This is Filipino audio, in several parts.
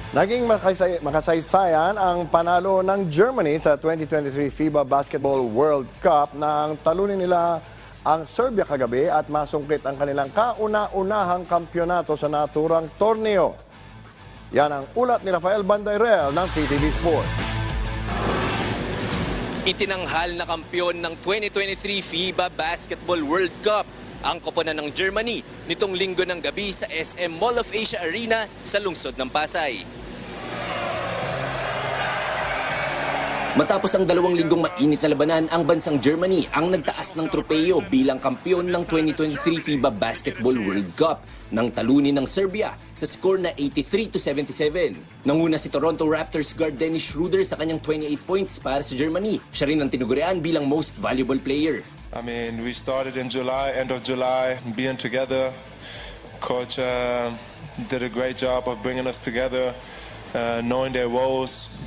Naging makasaysayan ang panalo ng Germany sa 2023 FIBA Basketball World Cup nang talunin nila ang Serbia kagabi at masungkit ang kanilang kauna-unahang kampyonato sa naturang torneo. Yan ang ulat ni Rafael Bandairel ng CTV Sports. Itinanghal na kampyon ng 2023 FIBA Basketball World Cup ang koponan ng Germany nitong linggo ng gabi sa SM Mall of Asia Arena sa lungsod ng Pasay. Matapos ang 2 linggong mainit na labanan, ang bansang Germany ang nagtaas ng tropeyo bilang kampyon ng 2023 FIBA Basketball World Cup nang talunin ng Serbia sa score na 83-77. Nanguna si Toronto Raptors guard Dennis Schroeder sa kanyang 28 points para sa Germany. Siya rin ang tinugurian bilang most valuable player. I mean, we started in July, end of July, being together. Coach did a great job of bringing us together, knowing their roles.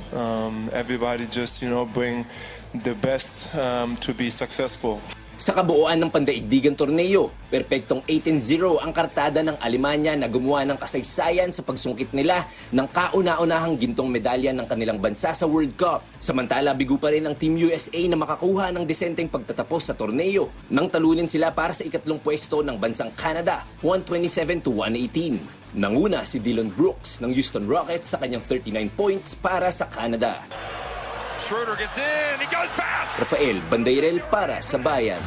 Everybody just, bring the best to be successful. Sa kabuuan ng pandaigdigang torneo, perpektong 18-0 ang kartada ng Alemanya na gumawa ng kasaysayan sa pagsungkit nila ng kauna-unahang gintong medalya ng kanilang bansa sa World Cup. Samantala, bigo pa rin ang Team USA na makakuha ng desenteng pagtatapos sa torneo nang talunin sila para sa ikatlong pwesto ng bansang Canada, 127-118. Nanguna si Dillon Brooks ng Houston Rockets sa kanyang 39 points para sa Canada. Schroeder gets in, he goes fast! Rafael Bandairel para sa Bayan.